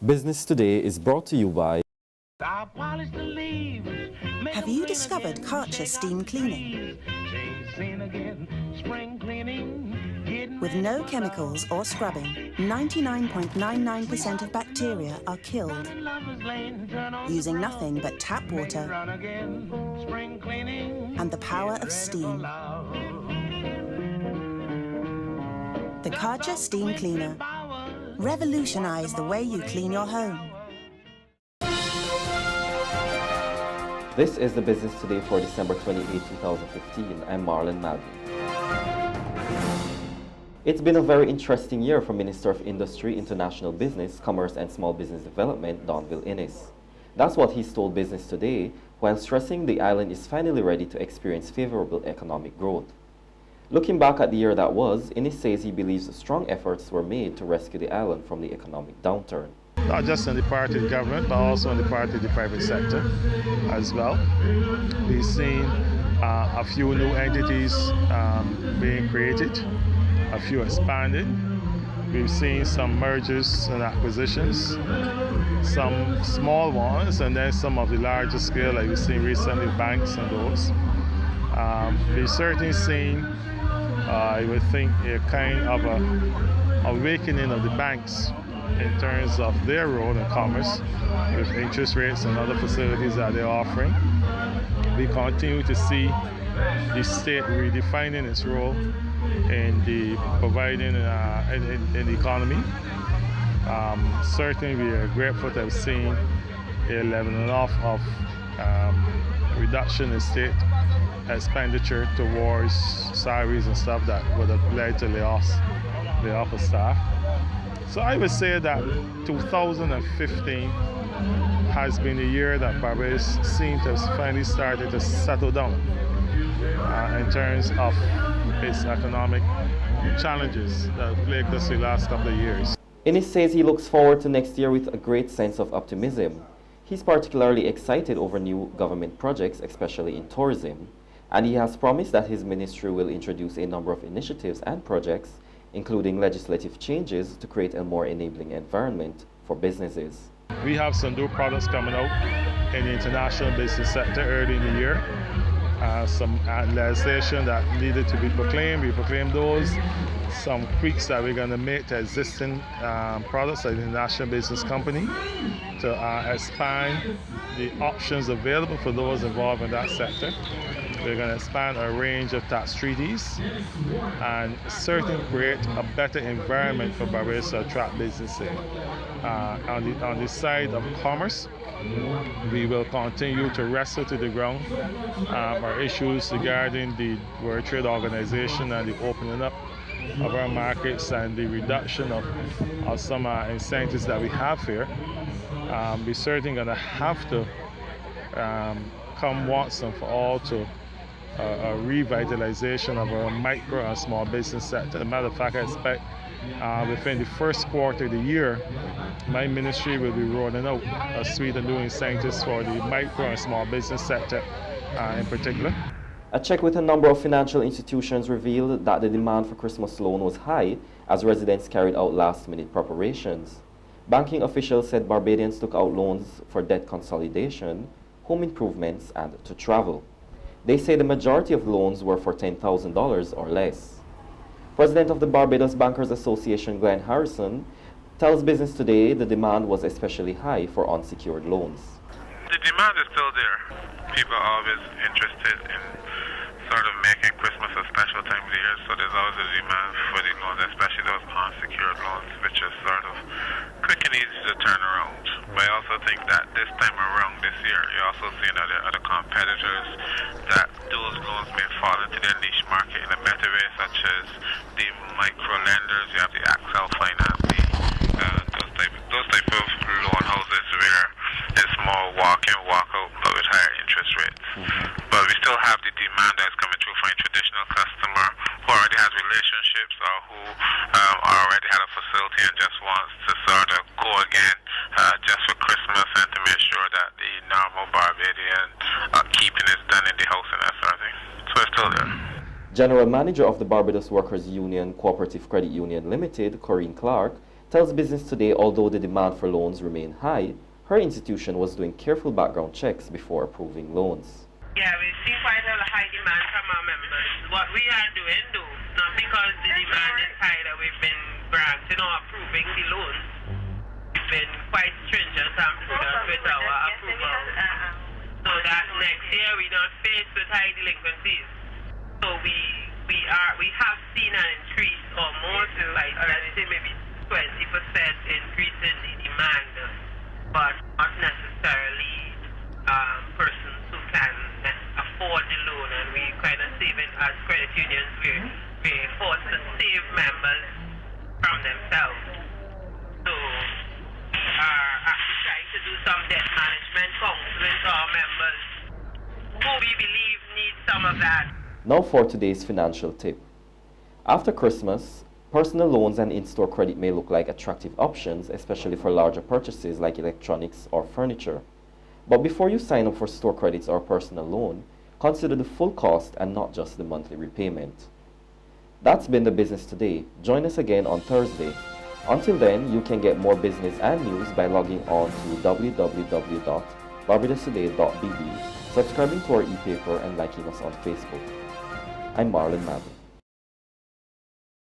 Business Today is brought to you by... Have you discovered Karcher steam cleaning? With no chemicals or scrubbing, 99.99% of bacteria are killed. Using nothing but tap water and the power of steam. The Karcher Steam Cleaner. Revolutionize the way you clean your home. This is the Business Today for December 28, 2015. I'm Marlon Malvin. It's been a very interesting year for Minister of Industry, International Business, Commerce and Small Business Development, Donville Innes. That's what he's told Business Today, while stressing the island is finally ready to experience favorable economic growth. Looking back at the year that was, Innes says he believes strong efforts were made to rescue the island from the economic downturn. Not just on the part of the government, but also on the part of the private sector as well. We've seen a few new entities being created, a few expanded. We've seen some mergers and acquisitions, some small ones, and then some of the larger scale, like we've seen recently, banks and those. We've certainly seen, I would think, a kind of a awakening of the banks in terms of their role in commerce with interest rates and other facilities that they're offering. We continue to see the state redefining its role in the providing in the economy. Certainly we are grateful to have seen a leveling off of reduction in state expenditure towards salaries and stuff that would have led to layoffs of staff. So I would say that 2015 has been a year that Barbados seems to have finally started to settle down in terms of its economic challenges that plagued us the last couple of years. Innes says he looks forward to next year with a great sense of optimism. He's particularly excited over new government projects, especially in tourism, and he has promised that his ministry will introduce a number of initiatives and projects, including legislative changes to create a more enabling environment for businesses. We have some new products coming out in the international business sector early in the year. Some legislation that needed to be proclaimed, we proclaimed those. Some tweaks that we're going to make to existing products like the National Business Company to expand the options available for those involved in that sector. We're going to expand a range of tax treaties and certainly create a better environment for Barbados to attract businesses. On the side of commerce, we will continue to wrestle to the ground our issues regarding the World Trade Organization and the opening up of our markets and the reduction of some incentives that we have here. We're certainly going to have to come once and for all to a revitalization of our micro and small business sector. As a matter of fact, I expect within the first quarter of the year, my ministry will be rolling out a suite of new incentives for the micro and small business sector in particular. A check with a number of financial institutions revealed that the demand for Christmas loan was high as residents carried out last-minute preparations. Banking officials said Barbadians took out loans for debt consolidation, home improvements, and to travel. They say the majority of loans were for $10,000 or less. President of the Barbados Bankers Association, Glenn Harrison, tells Business Today the demand was especially high for unsecured loans. The demand is still there. People are always interested in sort of making Christmas a special time of the year, so there's always a demand for the loans, especially those unsecured loans, which is sort of quick and easy to turn around. But I also think that this time around this year, you're also seeing other competitors that those loans may fall into their niche market in a better way, such as the micro lenders. You have the Axel Finance, those type of loan houses where it's more walk-in, walk-out, but with higher interest rates. But we still have the demand that's coming through from a traditional customer who already has relationships or who already had a facility and just wants to sort of go again just for Christmas and to make sure that the normal Barbadian keeping is done in the house and that sort of thing. So it's still there. General Manager of the Barbados Workers Union Cooperative Credit Union Limited, Corinne Clark, tells Business Today although the demand for loans remained high, her institution was doing careful background checks before approving loans. Yeah, we see quite a high demand from our members. What we are doing though, not because the demand is high that we've been granting or approving the loans. We've been quite stringent and prudent with our approval. So that next year we're not faced with high delinquencies. So we have seen an increase almost like let's say maybe 20% increase in the demand, but not necessarily persons who can afford the loan, and we kind of saving as credit unions, we're forced to save members from themselves. So we are actually trying to do some debt management counseling to our members who we believe need some of that. Now for today's financial tip. After Christmas, personal loans and in-store credit may look like attractive options, especially for larger purchases like electronics or furniture. But before you sign up for store credits or personal loan, consider the full cost and not just the monthly repayment. That's been the Business Today. Join us again on Thursday. Until then, you can get more business and news by logging on to www.barbadostoday.bb, subscribing to our e-paper and liking us on Facebook. I'm Marlon Madden.